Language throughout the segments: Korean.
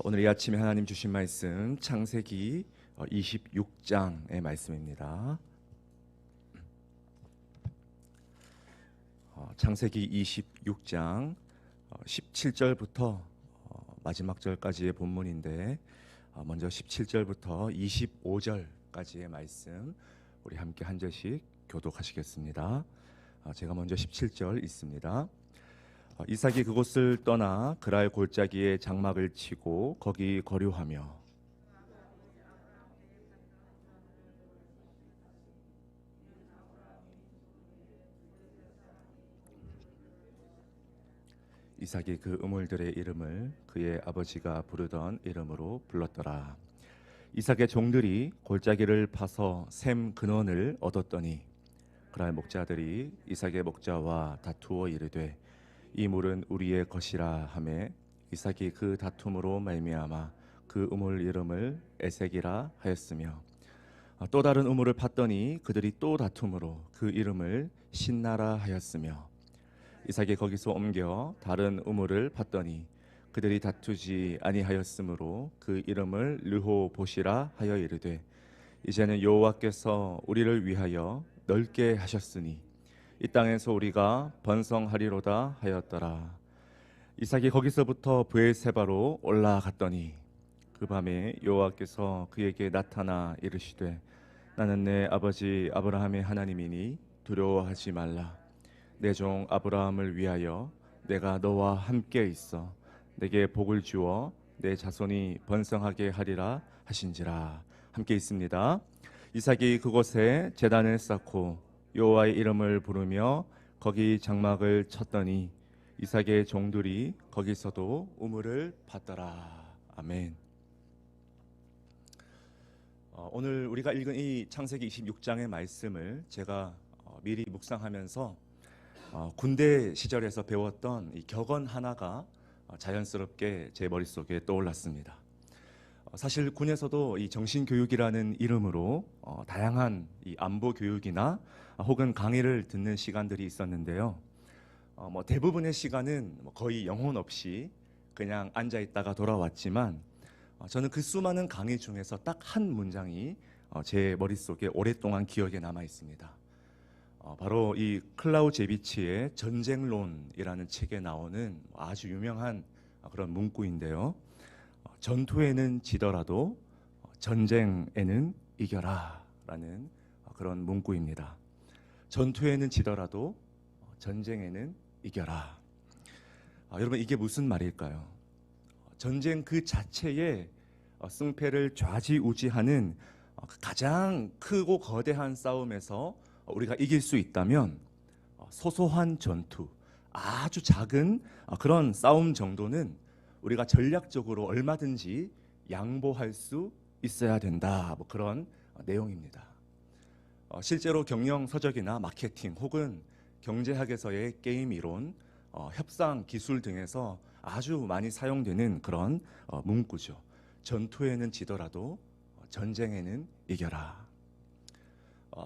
오늘 이 아침에 하나님 주신 말씀 창세기 26장의 말씀입니다. 창세기 26장 17절부터 마지막 절까지의 본문인데 먼저 17절부터 25절까지의 말씀 우리 함께 한 절씩 교독하시겠습니다. 제가 먼저 17절 읽습니다. 이삭이 그곳을 떠나 그랄 골짜기에 장막을 치고 거기 거류하며 이삭이 그 우물들의 이름을 그의 아버지가 부르던 이름으로 불렀더라. 이삭의 종들이 골짜기를 파서 샘 근원을 얻었더니 그랄 목자들이 이삭의 목자와 다투어 이르되 이 물은 우리의 것이라 하매 이삭이 그 다툼으로 말미암아 그 우물 이름을 에색이라 하였으며 또 다른 우물을 팠더니 그들이 또 다툼으로 그 이름을 신나라 하였으며 이삭이 거기서 옮겨 다른 우물을 팠더니 그들이 다투지 아니하였으므로 그 이름을 르호봇이라 하여 이르되 이제는 여호와께서 우리를 위하여 넓게 하셨으니 이 땅에서 우리가 번성하리로다 하였더라. 이삭이 거기서부터 브엘세바로 올라갔더니 그 밤에 여호와께서 그에게 나타나 이르시되 나는 내 아버지 아브라함의 하나님이니 두려워하지 말라. 내 종 아브라함을 위하여 내가 너와 함께 있어 내게 복을 주어 내 자손이 번성하게 하리라 하신지라. 함께 있습니다. 이삭이 그곳에 제단을 쌓고 여호와의 이름을 부르며 거기 장막을 쳤더니 이삭의 종들이 거기서도 우물을 팠더라. 아멘. 오늘 우리가 읽은 이 창세기 26장의 말씀을 제가 미리 묵상하면서 군대 시절에서 배웠던 이 격언 하나가 자연스럽게 제 머릿속에 떠올랐습니다. 사실 군에서도 이 정신교육이라는 이름으로 다양한 이 안보 교육이나 혹은 강의를 듣는 시간들이 있었는데요. 대부분의 시간은 거의 영혼 없이 그냥 앉아 있다가 돌아왔지만 저는 그 수많은 강의 중에서 딱 한 문장이 제 머릿속에 오랫동안 기억에 남아 있습니다. 바로 이 클라우제비치의 전쟁론이라는 책에 나오는 아주 유명한 그런 문구인데요. 전투에는 지더라도 전쟁에는 이겨라 라는 그런 문구입니다. 전투에는 지더라도 전쟁에는 이겨라. 여러분, 이게 무슨 말일까요? 전쟁 그 자체에 승패를 좌지우지하는 가장 크고 거대한 싸움에서 우리가 이길 수 있다면 소소한 전투, 아주 작은 그런 싸움 정도는 우리가 전략적으로 얼마든지 양보할 수 있어야 된다. 그런 내용입니다. 실제로 경영 서적이나 마케팅 혹은 경제학에서의 게임 이론, 협상 기술 등에서 아주 많이 사용되는 그런 문구죠. 전투에는 지더라도 전쟁에는 이겨라.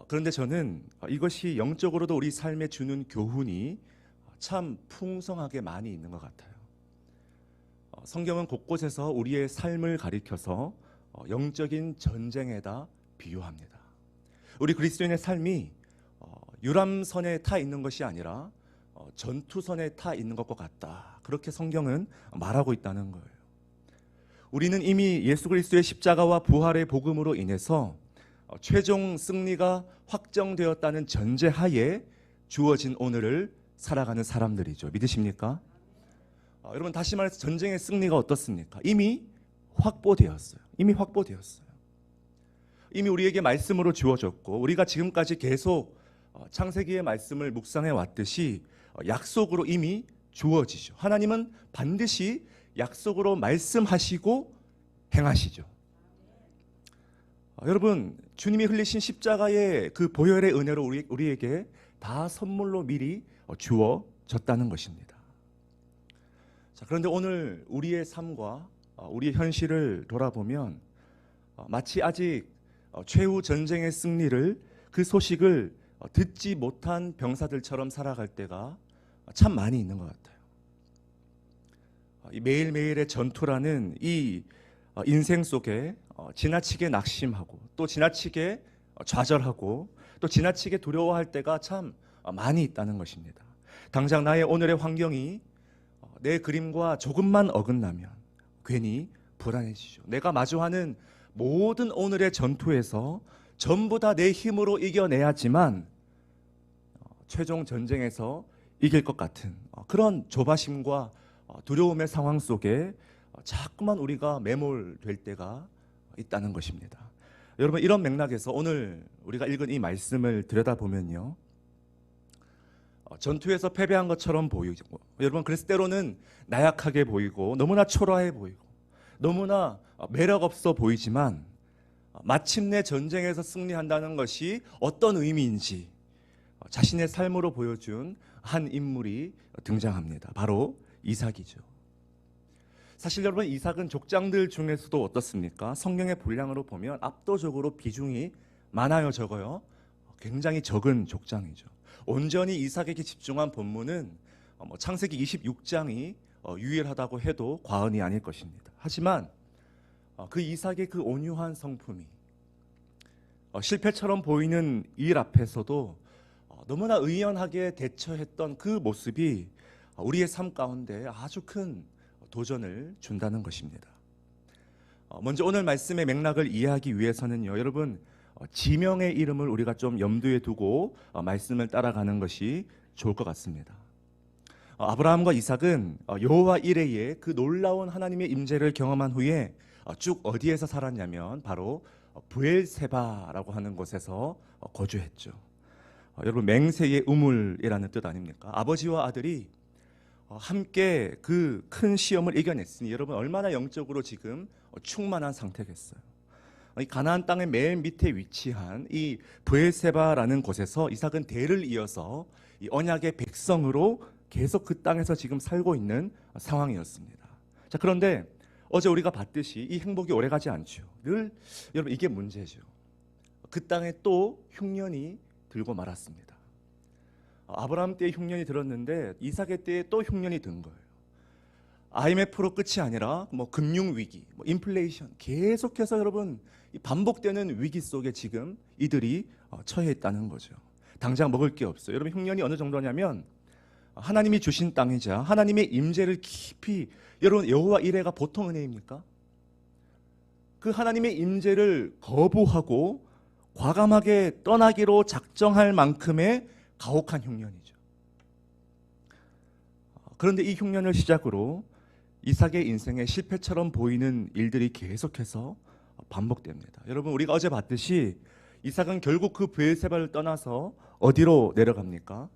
그런데 저는 이것이 영적으로도 우리 삶에 주는 교훈이 참 풍성하게 많이 있는 것 같아요. 성경은 곳곳에서 우리의 삶을 가리켜서 영적인 전쟁에다 비유합니다. 우리 그리스도인의 삶이 유람선에 타 있는 것이 아니라 전투선에 타 있는 것과 같다. 그렇게 성경은 말하고 있다는 거예요. 우리는 이미 예수 그리스도의 십자가와 부활의 복음으로 인해서 최종 승리가 확정되었다는 전제하에 주어진 오늘을 살아가는 사람들이죠. 믿으십니까? 여러분, 다시 말해서 전쟁의 승리가 어떻습니까? 이미 확보되었어요. 이미 확보되었어요. 이미 우리에게 말씀으로 주어졌고 우리가 지금까지 계속 창세기의 말씀을 묵상해 왔듯이 약속으로 이미 주어지죠. 하나님은 반드시 약속으로 말씀하시고 행하시죠. 여러분, 주님이 흘리신 십자가의 그 보혈의 은혜로 우리에게 다 선물로 미리 주어졌다는 것입니다. 자, 그런데 오늘 우리의 삶과 우리의 현실을 돌아보면 마치 아직 최후 전쟁의 승리를 그 소식을 듣지 못한 병사들처럼 살아갈 때가 참 많이 있는 것 같아요. 이 매일매일의 전투라는 이 인생 속에 지나치게 낙심하고 또 지나치게 좌절하고 또 지나치게 두려워할 때가 참 많이 있다는 것입니다. 당장 나의 오늘의 환경이 내 그림과 조금만 어긋나면 괜히 불안해지죠. 내가 마주하는 모든 오늘의 전투에서 전부 다 내 힘으로 이겨내야지만 최종 전쟁에서 이길 것 같은 그런 조바심과 두려움의 상황 속에 자꾸만 우리가 매몰될 때가 있다는 것입니다. 여러분, 이런 맥락에서 오늘 우리가 읽은 이 말씀을 들여다보면요, 전투에서 패배한 것처럼 보이고, 여러분, 그래서 때로는 나약하게 보이고 너무나 초라해 보이고 너무나 매력 없어 보이지만 마침내 전쟁에서 승리한다는 것이 어떤 의미인지 자신의 삶으로 보여준 한 인물이 등장합니다. 바로 이삭이죠. 사실 여러분, 이삭은 족장들 중에서도 어떻습니까? 성경의 분량으로 보면 압도적으로 비중이 많아요, 적어요? 굉장히 적은 족장이죠. 온전히 이삭에게 집중한 본문은 창세기 26장이 유일하다고 해도 과언이 아닐 것입니다. 하지만 그 이삭의 그 온유한 성품이 실패처럼 보이는 일 앞에서도 너무나 의연하게 대처했던 그 모습이 우리의 삶 가운데 아주 큰 도전을 준다는 것입니다. 먼저 오늘 말씀의 맥락을 이해하기 위해서는요, 여러분, 지명의 이름을 우리가 좀 염두에 두고 말씀을 따라가는 것이 좋을 것 같습니다. 아브라함과 이삭은 여호와 이레의 그 놀라운 하나님의 임재를 경험한 후에 쭉 어디에서 살았냐면 바로 브엘세바라고 하는 곳에서 거주했죠. 여러분, 맹세의 우물이라는 뜻 아닙니까? 아버지와 아들이 함께 그 큰 시험을 이겨냈으니 여러분, 얼마나 영적으로 지금 충만한 상태겠어요. 이 가나안 땅의 맨 밑에 위치한 이 브엘세바라는 곳에서 이삭은 대를 이어서 이 언약의 백성으로 계속 그 땅에서 지금 살고 있는 상황이었습니다. 자, 그런데 어제 우리가 봤듯이 이 행복이 오래가지 않죠. 늘 여러분, 이게 문제죠. 그 땅에 또 흉년이 들고 말았습니다. 아브라함 때에 흉년이 들었는데 이삭의 때에 또 흉년이 든 거예요. IMF로 끝이 아니라 금융 위기, 인플레이션, 계속해서 여러분 반복되는 위기 속에 지금 이들이 처해 있다는 거죠. 당장 먹을 게 없어요. 여러분, 흉년이 어느 정도냐면 하나님이 주신 땅이자 하나님의 임재를 깊이, 여러분, 여호와 이레가 보통 은혜입니까? 그 하나님의 임재를 거부하고 과감하게 떠나기로 작정할 만큼의 가혹한 흉년이죠. 그런데 이 흉년을 시작으로 이삭의 인생에 실패처럼 보이는 일들이 계속해서 반복됩니다. 여러분, 우리가 어제 봤듯이 이삭은 결국 그 브엘세바를 떠나서 어디로 내려갑니까?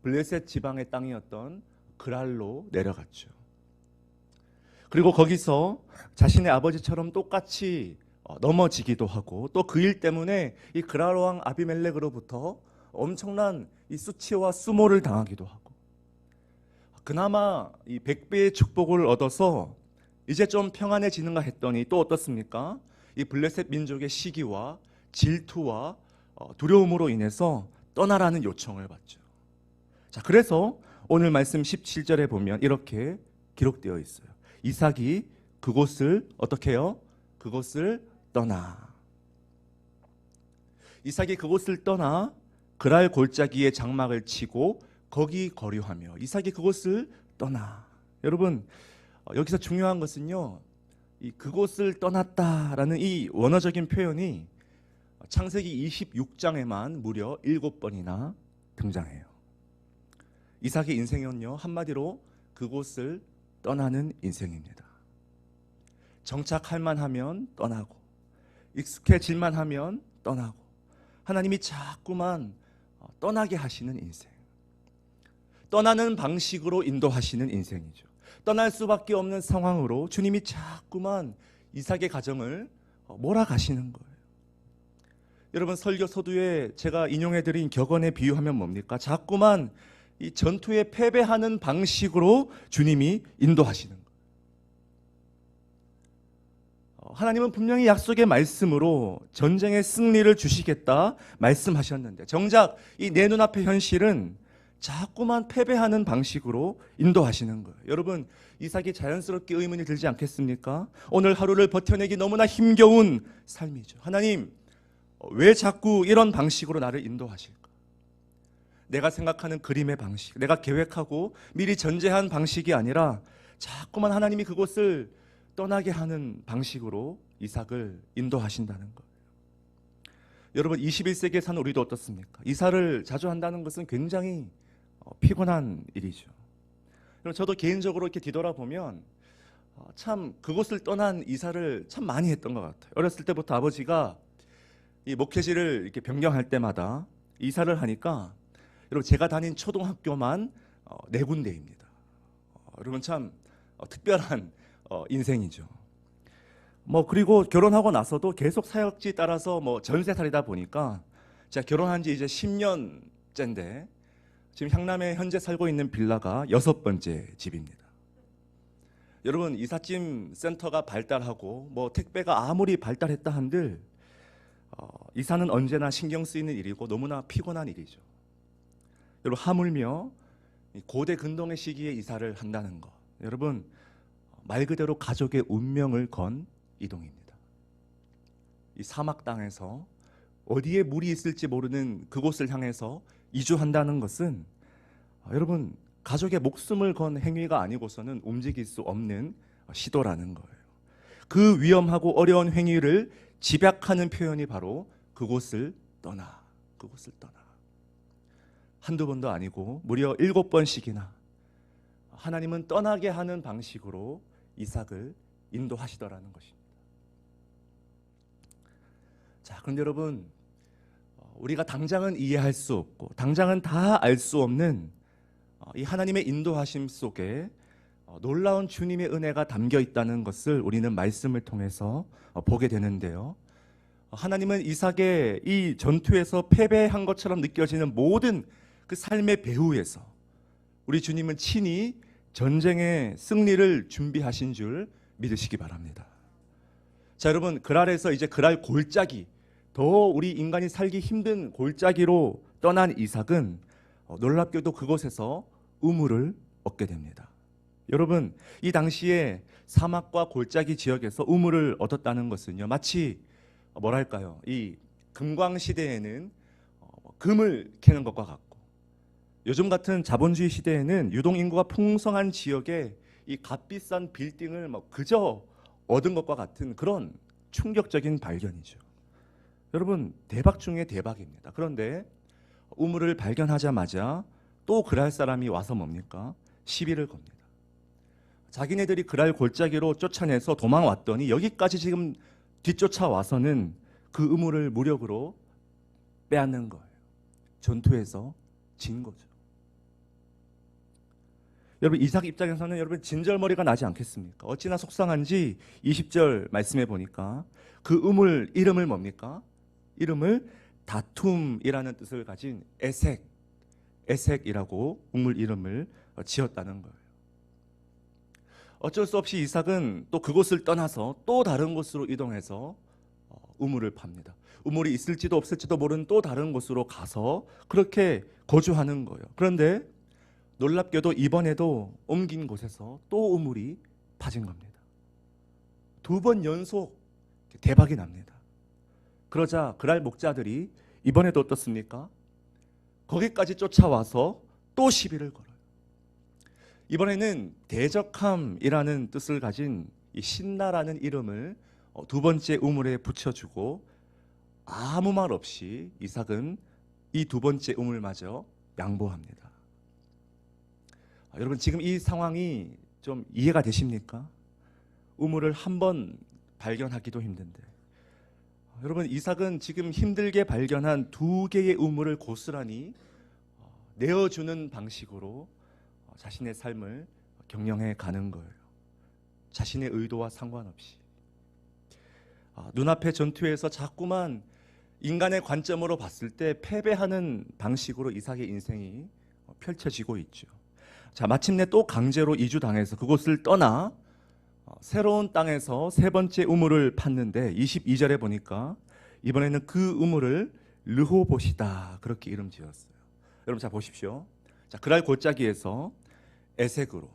블레셋 지방의 땅이었던 그랄로 내려갔죠. 그리고 거기서 자신의 아버지처럼 똑같이 넘어지기도 하고 또 그 일 때문에 이 그랄 왕 아비멜렉으로부터 엄청난 이 수치와 수모를 당하기도 하고, 그나마 이 100배의 축복을 얻어서 이제 좀 평안해지는가 했더니 또 어떻습니까? 이 블레셋 민족의 시기와 질투와 두려움으로 인해서 떠나라는 요청을 받죠. 자, 그래서 오늘 말씀 17절에 보면 이렇게 기록되어 있어요. 이삭이 그곳을 어떻게 해요? 그곳을 떠나. 이삭이 그곳을 떠나 그랄 골짜기에 장막을 치고 거기 거류하며. 이삭이 그곳을 떠나. 여러분, 여기서 중요한 것은요, 이 그곳을 떠났다라는 이 원어적인 표현이 창세기 26장에만 무려 7번이나 등장해요. 이삭의 인생은요, 한마디로 그곳을 떠나는 인생입니다. 정착할 만하면 떠나고, 익숙해질만 하면 떠나고, 하나님이 자꾸만 떠나게 하시는 인생, 떠나는 방식으로 인도하시는 인생이죠. 떠날 수밖에 없는 상황으로 주님이 자꾸만 이삭의 가정을 몰아가시는 거예요. 여러분, 설교 서두에 제가 인용해드린 격언에 비유하면 뭡니까? 자꾸만 이 전투에 패배하는 방식으로 주님이 인도하시는 거예요. 하나님은 분명히 약속의 말씀으로 전쟁의 승리를 주시겠다 말씀하셨는데, 정작 이 내 눈앞의 현실은 자꾸만 패배하는 방식으로 인도하시는 거예요. 여러분, 이삭이 자연스럽게 의문이 들지 않겠습니까? 오늘 하루를 버텨내기 너무나 힘겨운 삶이죠. 하나님, 왜 자꾸 이런 방식으로 나를 인도하실까? 내가 생각하는 그림의 방식, 내가 계획하고 미리 전제한 방식이 아니라 자꾸만 하나님이 그곳을 떠나게 하는 방식으로 이삭을 인도하신다는 거예요. 여러분, 21세기에 사는 우리도 어떻습니까? 이사를 자주 한다는 것은 굉장히 피곤한 일이죠. 저도 개인적으로 이렇게 뒤돌아보면 참 그곳을 떠난 이사를 참 많이 했던 것 같아요. 어렸을 때부터 아버지가 이 목회지를 이렇게 변경할 때마다 이사를 하니까, 여러분, 제가 다닌 초등학교만 네 군데입니다. 여러분, 참 특별한 인생이죠. 그리고 결혼하고 나서도 계속 사역지 따라서 전세살이다 보니까 제가 결혼한 지 이제 10년째인데 지금 향남에 현재 살고 있는 빌라가 6번째 집입니다. 여러분, 이삿짐 센터가 발달하고 택배가 아무리 발달했다 한들 이사는 언제나 신경 쓰이는 일이고 너무나 피곤한 일이죠. 여러분, 하물며 고대 근동의 시기에 이사를 한다는 것, 여러분, 말 그대로 가족의 운명을 건 이동입니다. 이 사막 땅에서 어디에 물이 있을지 모르는 그곳을 향해서 이주한다는 것은 여러분, 가족의 목숨을 건 행위가 아니고서는 움직일 수 없는 시도라는 거예요. 그 위험하고 어려운 행위를 집약하는 표현이 바로 그곳을 떠나, 그곳을 떠나. 한두 번도 아니고 무려 7번씩이나 하나님은 떠나게 하는 방식으로 이삭을 인도하시더라는 것입니다. 자, 그런데 여러분, 우리가 당장은 이해할 수 없고 당장은 다 알 수 없는 이 하나님의 인도하심 속에 놀라운 주님의 은혜가 담겨 있다는 것을 우리는 말씀을 통해서 보게 되는데요. 하나님은 이삭의 이 전투에서 패배한 것처럼 느껴지는 모든 그 삶의 배후에서 우리 주님은 친히 전쟁의 승리를 준비하신 줄 믿으시기 바랍니다. 자, 여러분, 그랄에서 이제 그랄 골짜기, 더 우리 인간이 살기 힘든 골짜기로 떠난 이삭은 놀랍게도 그곳에서 우물을 얻게 됩니다. 여러분, 이 당시에 사막과 골짜기 지역에서 우물을 얻었다는 것은요, 마치 뭐랄까요, 이 금광 시대에는 금을 캐는 것과 같고, 요즘 같은 자본주의 시대에는 유동 인구가 풍성한 지역에 이 값비싼 빌딩을 그저 얻은 것과 같은 그런 충격적인 발견이죠. 여러분, 대박 중에 대박입니다. 그런데 우물을 발견하자마자 또 그랄 사람이 와서 뭡니까? 시비를 겁니다. 자기네들이 그랄 골짜기로 쫓아내서 도망왔더니 여기까지 지금 뒤쫓아와서는 그 우물을 무력으로 빼앗는 거예요. 전투에서 진 거죠. 여러분, 이삭 입장에서는 여러분 진절머리가 나지 않겠습니까? 어찌나 속상한지 20절 말씀해 보니까 그 우물 이름을 뭡니까? 이름을 다툼이라는 뜻을 가진 에색이라고 우물 이름을 지었다는 거예요. 어쩔 수 없이 이삭은 또 그곳을 떠나서 또 다른 곳으로 이동해서 우물을 팝니다. 우물이 있을지도 없을지도 모르는 또 다른 곳으로 가서 그렇게 거주하는 거예요. 그런데 놀랍게도 이번에도 옮긴 곳에서 또 우물이 파진 겁니다. 2번 연속 대박이 납니다. 그러자 그랄 목자들이 이번에도 어떻습니까? 거기까지 쫓아와서 또 시비를 걸어요. 이번에는 대적함이라는 뜻을 가진 이 신나라는 이름을 2번째 우물에 붙여주고 아무 말 없이 이삭은 이 2번째 우물마저 양보합니다. 여러분, 지금 이 상황이 좀 이해가 되십니까? 우물을 한 번 발견하기도 힘든데, 여러분, 이삭은 지금 힘들게 발견한 2개의 우물을 고스란히 내어주는 방식으로 자신의 삶을 경영해 가는 거예요. 자신의 의도와 상관없이. 눈앞의 전투에서 자꾸만 인간의 관점으로 봤을 때 패배하는 방식으로 이삭의 인생이 펼쳐지고 있죠. 자, 마침내 또 강제로 이주당해서 그곳을 떠나 새로운 땅에서 3번째 우물을 팠는데 22절에 보니까 이번에는 그 우물을 르호봇이다 그렇게 이름 지었어요. 여러분, 자 보십시오. 자, 그랄 골짜기에서 에색으로,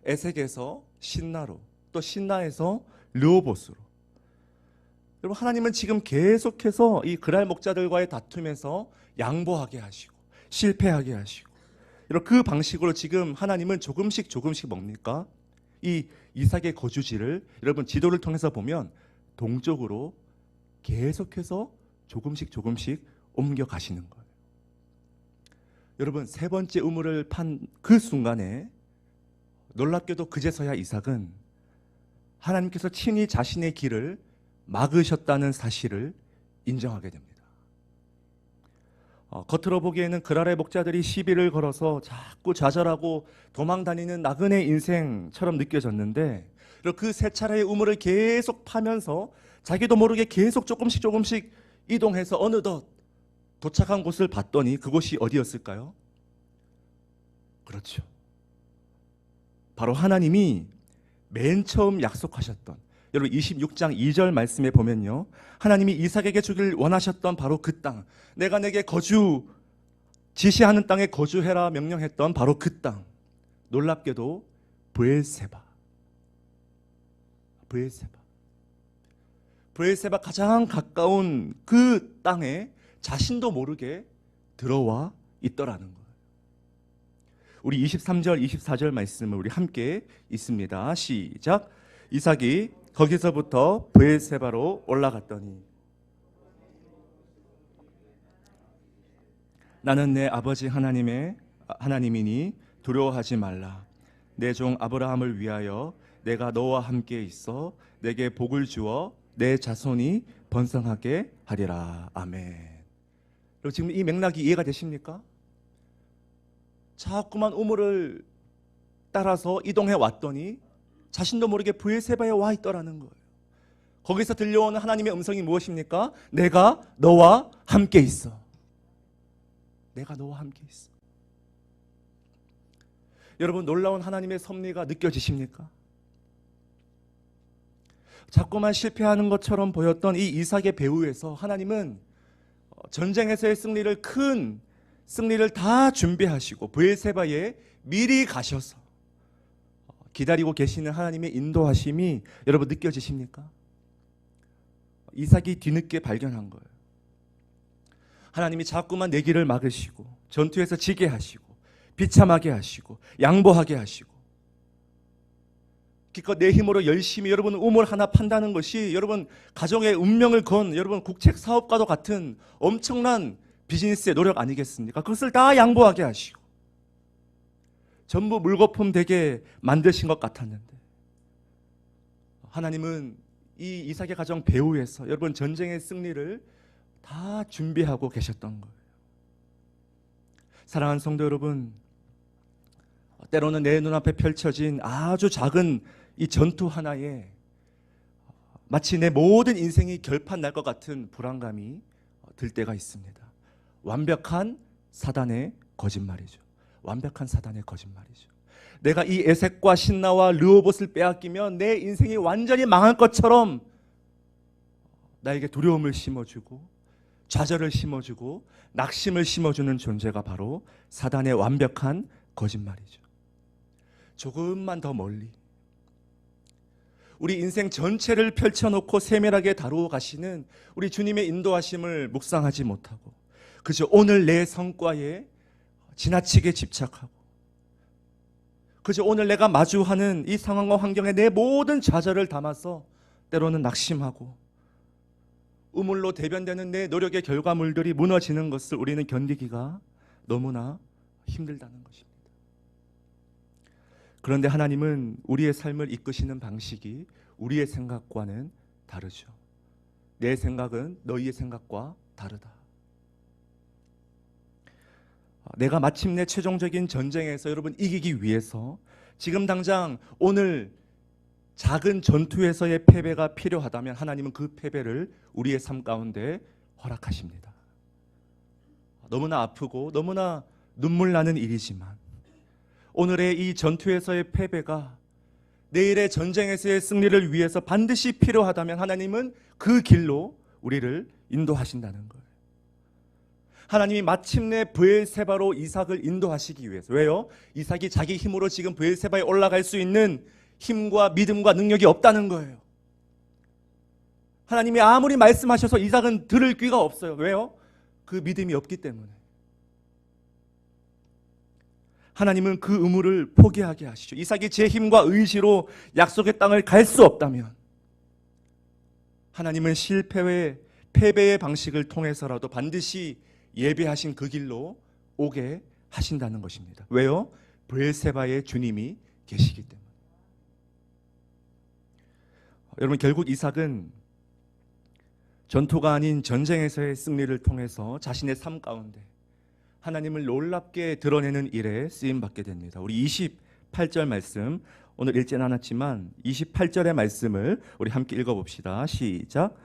에색에서 신나로, 또 신나에서 르호봇으로. 여러분, 하나님은 지금 계속해서 이 그랄 목자들과의 다툼에서 양보하게 하시고 실패하게 하시고, 여러분, 그 방식으로 지금 하나님은 조금씩 뭡니까? 이 이삭의 거주지를 여러분 지도를 통해서 보면 동쪽으로 계속해서 조금씩 옮겨 가시는 거예요. 여러분, 세 번째 우물을 판 그 순간에 놀랍게도 그제서야 이삭은 하나님께서 친히 자신의 길을 막으셨다는 사실을 인정하게 됩니다. 겉으로 보기에는 그랄의 목자들이 시비를 걸어서 자꾸 좌절하고 도망다니는 나그네 인생처럼 느껴졌는데, 그 세 차례의 우물을 계속 파면서 자기도 모르게 계속 조금씩 이동해서 어느덧 도착한 곳을 봤더니 그곳이 어디였을까요? 그렇죠, 바로 하나님이 맨 처음 약속하셨던, 여러분 26장 2절 말씀에 보면요, 하나님이 이삭에게 주길 원하셨던 바로 그 땅, 내가 내게 지시하는 땅에 거주해라 명령했던 바로 그 땅, 놀랍게도 브엘세바 가장 가까운 그 땅에 자신도 모르게 들어와 있더라는 거예요. 우리 23절 24절 말씀을 우리 함께 읽습니다. 시작. 이삭이 거기서부터 브엘세바로 올라갔더니 나는 내 아버지 하나님이니 두려워하지 말라. 내 종 아브라함을 위하여 내가 너와 함께 있어 내게 복을 주어 내 자손이 번성하게 하리라. 아멘. 그리고 지금 이 맥락이 이해가 되십니까? 자꾸만 우물을 따라서 이동해 왔더니 자신도 모르게 브엘세바에 와 있더라는 거예요. 거기서 들려오는 하나님의 음성이 무엇입니까? 내가 너와 함께 있어. 내가 너와 함께 있어. 여러분, 놀라운 하나님의 섭리가 느껴지십니까? 자꾸만 실패하는 것처럼 보였던 이 이삭의 배후에서 하나님은 전쟁에서의 큰 승리를 다 준비하시고 브엘세바에 미리 가셔서 기다리고 계시는 하나님의 인도하심이 여러분 느껴지십니까? 이삭이 뒤늦게 발견한 거예요. 하나님이 자꾸만 내 길을 막으시고 전투에서 지게 하시고 비참하게 하시고 양보하게 하시고, 기껏 내 힘으로 열심히 여러분 우물 하나 판다는 것이 여러분 가정의 운명을 건 여러분 국책 사업과도 같은 엄청난 비즈니스의 노력 아니겠습니까? 그것을 다 양보하게 하시고 전부 물거품 되게 만드신 것 같았는데, 하나님은 이 이삭의 가정 배후에서 여러분 전쟁의 승리를 다 준비하고 계셨던 거예요. 사랑하는 성도 여러분, 때로는 내 눈앞에 펼쳐진 아주 작은 이 전투 하나에 마치 내 모든 인생이 결판 날 것 같은 불안감이 들 때가 있습니다. 완벽한 사단의 거짓말이죠. 완벽한 사단의 거짓말이죠. 내가 이 에색과 신나와 르호봇을 빼앗기면 내 인생이 완전히 망할 것처럼 나에게 두려움을 심어주고 좌절을 심어주고 낙심을 심어주는 존재가 바로 사단의 완벽한 거짓말이죠. 조금만 더 멀리 우리 인생 전체를 펼쳐놓고 세밀하게 다루어 가시는 우리 주님의 인도하심을 묵상하지 못하고 그저 오늘 내 성과에 지나치게 집착하고 그저 오늘 내가 마주하는 이 상황과 환경에 내 모든 좌절을 담아서 때로는 낙심하고 우물로 대변되는 내 노력의 결과물들이 무너지는 것을 우리는 견디기가 너무나 힘들다는 것입니다. 그런데 하나님은 우리의 삶을 이끄시는 방식이 우리의 생각과는 다르죠. 내 생각은 너희의 생각과 다르다. 내가 마침내 최종적인 전쟁에서 여러분 이기기 위해서 지금 당장 오늘 작은 전투에서의 패배가 필요하다면 하나님은 그 패배를 우리의 삶 가운데 허락하십니다. 너무나 아프고 너무나 눈물 나는 일이지만 오늘의 이 전투에서의 패배가 내일의 전쟁에서의 승리를 위해서 반드시 필요하다면 하나님은 그 길로 우리를 인도하신다는 거예요. 하나님이 마침내 브엘세바로 이삭을 인도하시기 위해서. 왜요? 이삭이 자기 힘으로 지금 브엘세바에 올라갈 수 있는 힘과 믿음과 능력이 없다는 거예요. 하나님이 아무리 말씀하셔서 이삭은 들을 귀가 없어요. 왜요? 그 믿음이 없기 때문에. 하나님은 그 의무를 포기하게 하시죠. 이삭이 제 힘과 의지로 약속의 땅을 갈 수 없다면 하나님은 실패의 패배의 방식을 통해서라도 반드시 예배하신 그 길로 오게 하신다는 것입니다. 왜요? 브엘세바의 주님이 계시기 때문에. 여러분, 결국 이삭은 전투가 아닌 전쟁에서의 승리를 통해서 자신의 삶 가운데 하나님을 놀랍게 드러내는 일에 쓰임받게 됩니다. 우리 28절 말씀, 오늘 읽지는 않았지만 28절의 말씀을 우리 함께 읽어봅시다. 시작.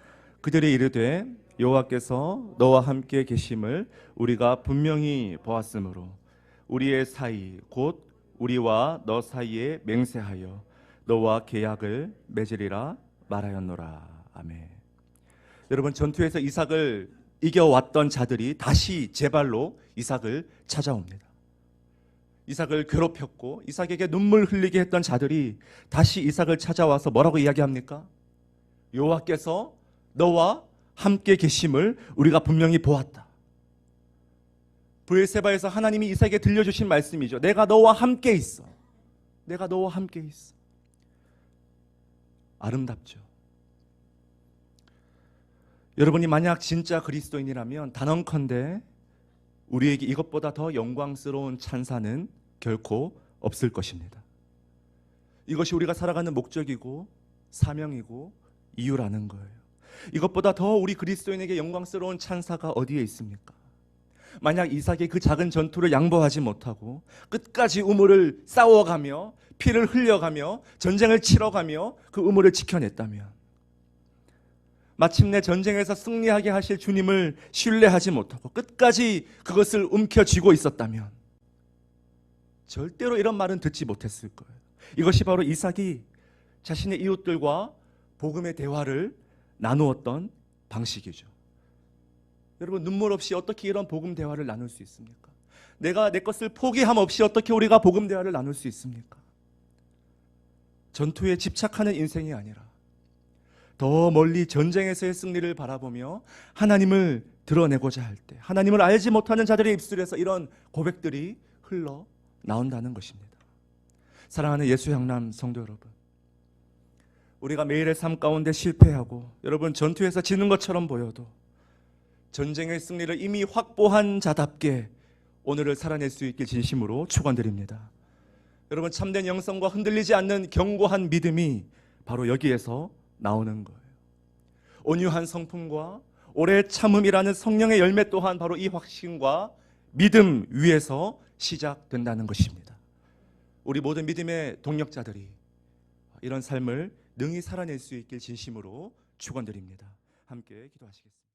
그들이 이르되 여호와께서 너와 함께 계심을 우리가 분명히 보았으므로 우리의 사이 곧 우리와 너 사이에 맹세하여 너와 계약을 맺으리라 말하였노라. 아멘. 여러분, 전투에서 이삭을 이겨왔던 자들이 다시 제발로 이삭을 찾아옵니다. 이삭을 괴롭혔고 이삭에게 눈물 흘리게 했던 자들이 다시 이삭을 찾아와서 뭐라고 이야기합니까? 여호와께서 너와 함께 계심을 우리가 분명히 보았다. 브엘세바에서 하나님이 이삭에게 들려주신 말씀이죠. 내가 너와 함께 있어. 내가 너와 함께 있어. 아름답죠. 여러분이 만약 진짜 그리스도인이라면 단언컨대 우리에게 이것보다 더 영광스러운 찬사는 결코 없을 것입니다. 이것이 우리가 살아가는 목적이고 사명이고 이유라는 거예요. 이것보다 더 우리 그리스도인에게 영광스러운 찬사가 어디에 있습니까? 만약 이삭이 그 작은 전투를 양보하지 못하고 끝까지 우물을 싸워가며 피를 흘려가며 전쟁을 치러가며 그 우물을 지켜냈다면, 마침내 전쟁에서 승리하게 하실 주님을 신뢰하지 못하고 끝까지 그것을 움켜쥐고 있었다면 절대로 이런 말은 듣지 못했을 거예요. 이것이 바로 이삭이 자신의 이웃들과 복음의 대화를 나누었던 방식이죠. 여러분, 눈물 없이 어떻게 이런 복음 대화를 나눌 수 있습니까? 내가 내 것을 포기함 없이 어떻게 우리가 복음 대화를 나눌 수 있습니까? 전투에 집착하는 인생이 아니라 더 멀리 전쟁에서의 승리를 바라보며 하나님을 드러내고자 할 때, 하나님을 알지 못하는 자들의 입술에서 이런 고백들이 흘러 나온다는 것입니다. 사랑하는 예수 향람 성도 여러분, 우리가 매일의 삶 가운데 실패하고 여러분 전투에서 지는 것처럼 보여도 전쟁의 승리를 이미 확보한 자답게 오늘을 살아낼 수 있길 진심으로 축원드립니다. 여러분, 참된 영성과 흔들리지 않는 견고한 믿음이 바로 여기에서 나오는 거예요. 온유한 성품과 오래 참음이라는 성령의 열매 또한 바로 이 확신과 믿음 위에서 시작된다는 것입니다. 우리 모든 믿음의 동력자들이 이런 삶을 능히 살아낼 수 있길 진심으로 축원드립니다. 함께 기도하시겠습니다.